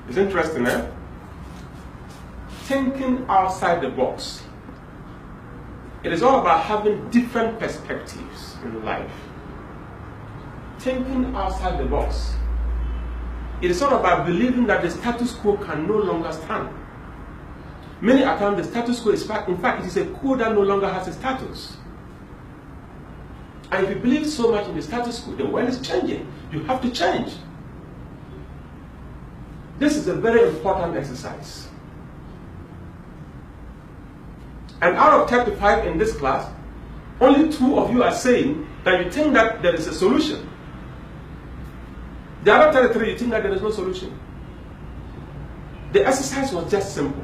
It's interesting, eh? Thinking outside the box. It is all about having different perspectives in life. Thinking outside the box. It is all about believing that the status quo can no longer stand. Many a times the status quo is, in fact, it is a quo that no longer has a status. And if you believe so much in the status quo, the world is changing. You have to change. This is a very important exercise. And out of 35 in this class, only 2 of you are saying that you think that there is a solution. The other 33, you think that there is no solution. The exercise was just simple.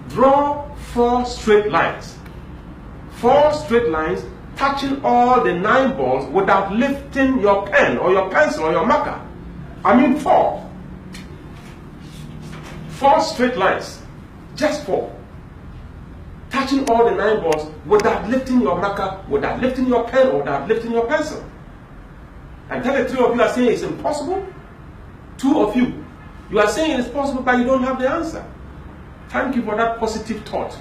Draw 4 straight lines. 4 straight lines touching all the 9 balls without lifting your pen or your pencil or your marker. I mean 4. 4 straight lines. Just 4. Touching all the 9 balls without lifting your marker, without lifting your pen, or without lifting your pencil. And 33 of you are saying it's impossible. 2 of you, you are saying it's possible, but you don't have the answer. Thank you for that positive thought.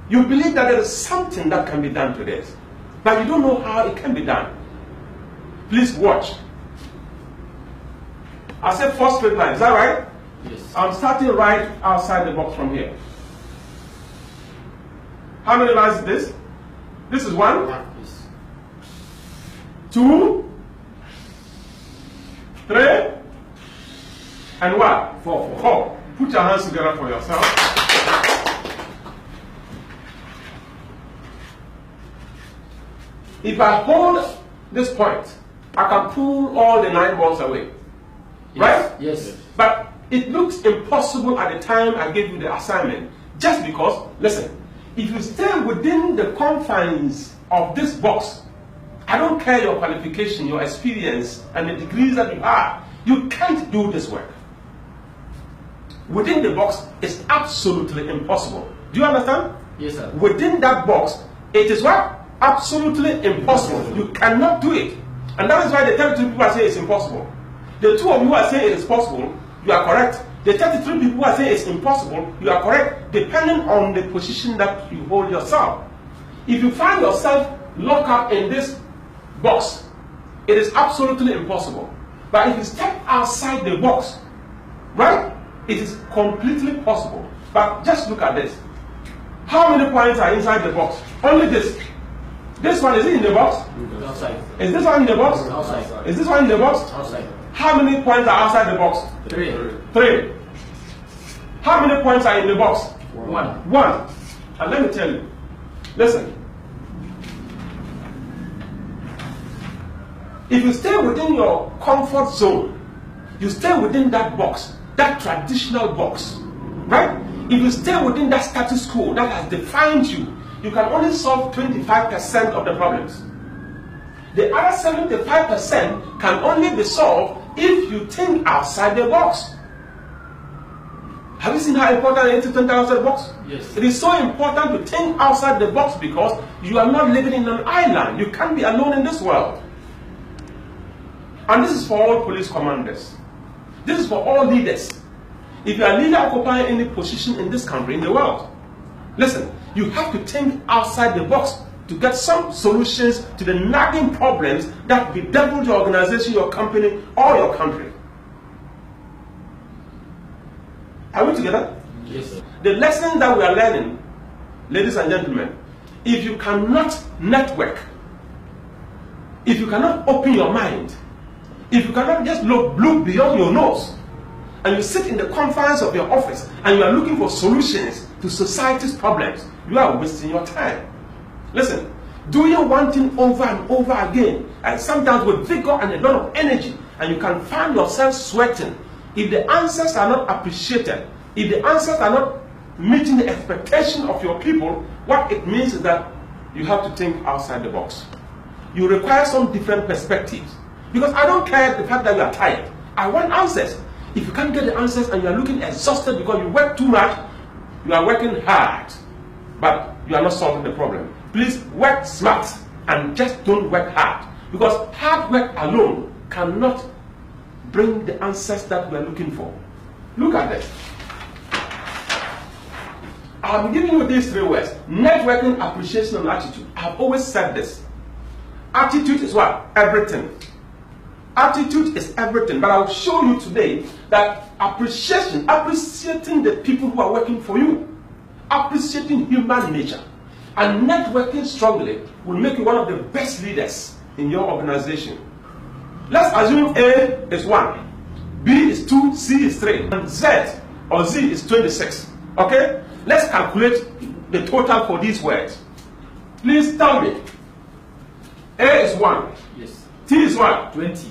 You believe that there is something that can be done to this, but you don't know how it can be done. Please watch. I said 4 straight lines, is that right? Yes. I'm starting right outside the box from here. How many lines is this? This is 1, Yes. 2, 3, and what? 4. Put your hands together for yourself. If I hold this point, I can pull all the 9 balls away. Yes. Right? Yes. But it looks impossible at the time I gave you the assignment. Just because, listen, if you stay within the confines of this box, I don't care your qualification, your experience, and the degrees that you have, you can't do this work. Within the box, it's absolutely impossible. Do you understand? Yes, sir. Within that box, it is what? Absolutely impossible. You cannot do it. And that is why the 32 people are saying it's impossible. The 2 of you are saying it is possible, you are correct. The 33 people who are saying it's impossible, you are correct, depending on the position that you hold yourself. If you find yourself locked up in this box, it is absolutely impossible. But if you step outside the box, right, it is completely possible. But just look at this. How many points are inside the box? Only this. This one, is it in the box? Outside. Is this one in the box? Outside. Is this one in the box? Outside. How many points are outside the box? 3. 3. How many points are in the box? 1. 1. And let me tell you, listen. If you stay within your comfort zone, you stay within that box, that traditional box, right? If you stay within that status quo that has defined you, you can only solve 25% of the problems. The other 75% can only be solved if you think outside the box. Have you seen how important it is to think outside the box? Yes. It is so important to think outside the box because you are not living in an island. You can't be alone in this world. And this is for all police commanders. This is for all leaders. If you are a leader occupying any position in this country, in the world, listen, you have to think outside the box to get some solutions to the nagging problems that bedevil your organization, your company, or your country. Are we together? Yes, sir. The lesson that we are learning, ladies and gentlemen, if you cannot network, if you cannot open your mind, if you cannot just look beyond your nose, and you sit in the confines of your office and you are looking for solutions to society's problems, you are wasting your time. Listen, doing one thing over and over again, and sometimes with vigor and a lot of energy, and you can find yourself sweating. If the answers are not appreciated, if the answers are not meeting the expectation of your people, what it means is that you have to think outside the box. You require some different perspectives. Because I don't care the fact that you are tired. I want answers. If you can't get the answers and you are looking exhausted because you work too much, you are working hard, but you are not solving the problem. Please work smart and just don't work hard. Because hard work alone cannot bring the answers that we are looking for. Look at this. I'm giving you these 3 words: networking, appreciation, and attitude. I've always said this. Attitude is what? Everything. Attitude is everything. But I'll show you today that appreciation, appreciating the people who are working for you, appreciating human nature, and networking strongly will make you one of the best leaders in your organization. Let's assume A is 1, B is 2, C is 3, and Z or Z is 26. Okay? Let's calculate the total for these words. Please tell me. A is 1. Yes. T is what? 20.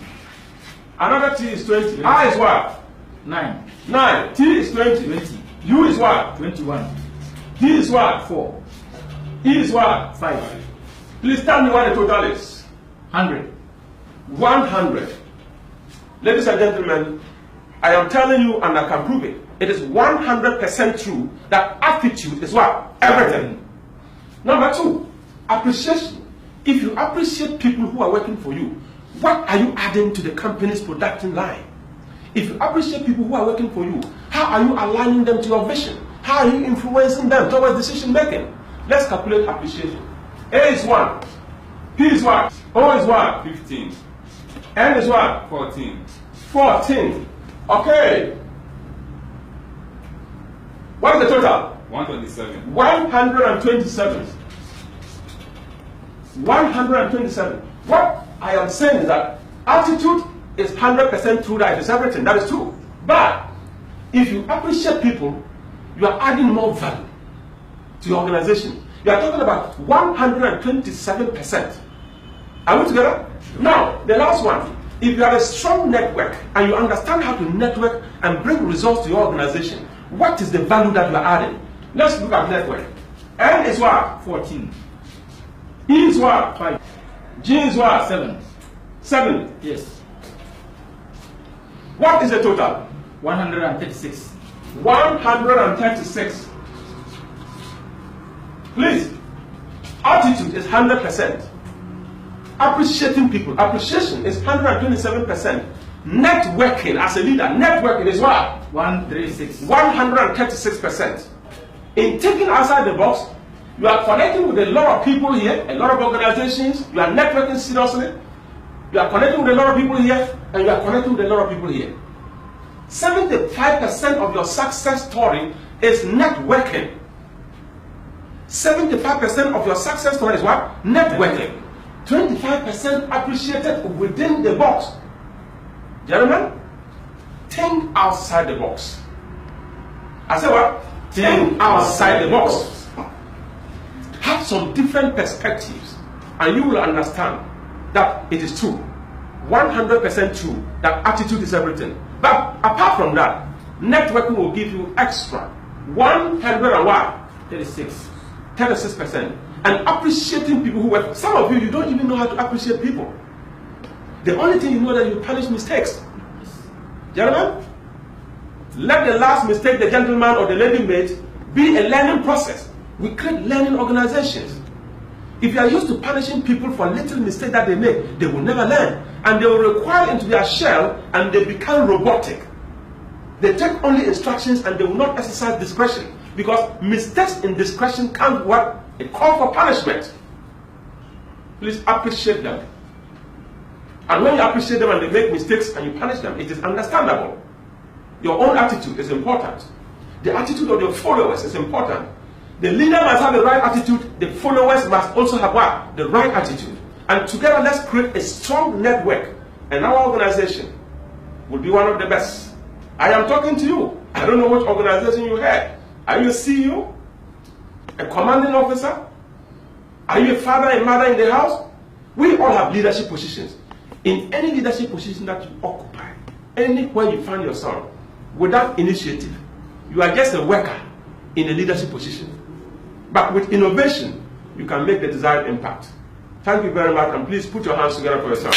Another T is 20. I is what? 9. 9. T is 20. 20. U is what? 21. D is what? 4. E is what? 5. Please tell me what the total is. 100. 100. Ladies and gentlemen, I am telling you, and I can prove it. It is 100% true that attitude is what? Everything. Number 2, appreciation. If you appreciate people who are working for you, what are you adding to the company's production line? If you appreciate people who are working for you, how are you aligning them to your vision? How are you influencing them towards decision making? Let's calculate appreciation. A is 1. P is what? O is what? 15. N is what? 14. 14. Okay. What is the total? 127. 127. 127. What I am saying is that attitude is 100% true, that it is everything. That is true. But if you appreciate people, you are adding more value to your organization. You are talking about 127%. Are we together? Now, the last one. If you have a strong network and you understand how to network and bring results to your organization, what is the value that you are adding? Let's look at network. N is what? 14. E is what? 5. G is what? 7. 7. Yes. What is the total? 136. 136. Please, attitude is 100%. Appreciating people, appreciation is 127%. Networking as a leader, networking is what? 136. 136%. In thinking outside the box, you are connecting with a lot of people here, a lot of organizations, you are networking seriously, you are connecting with a lot of people here, and you are connecting with a lot of people here. 75% of your success story is networking. 75% of your success story is what? Networking. 25% appreciated within the box. Gentlemen, think outside the box. I said what? Think outside the box. Have some different perspectives, and you will understand that it is true. 100% true that attitude is everything. But apart from that, networking will give you extra 36%. And appreciating people who work. Some of you don't even know how to appreciate people. The only thing you know that you punish mistakes. Gentlemen, let the last mistake the gentleman or the lady made be a learning process. We create learning organizations. If you are used to punishing people for little mistakes that they make, they will never learn. And they will require into their shell and they become robotic. They take only instructions and they will not exercise discretion. Because mistakes in discretion can't what? It calls for punishment. Please appreciate them. And when you appreciate them and they make mistakes and you punish them, it is understandable. Your own attitude is important. The attitude of your followers is important. The leader must have the right attitude. The followers must also have what? The right attitude. And together, let's create a strong network. And our organization will be one of the best. I am talking to you. I don't know which organization you have. Are you a CEO? A commanding officer? Are you a father and mother in the house? We all have leadership positions. In any leadership position that you occupy, anywhere you find yourself, without initiative, you are just a worker in a leadership position. But with innovation, you can make the desired impact. Thank you very much, and please put your hands together for yourself.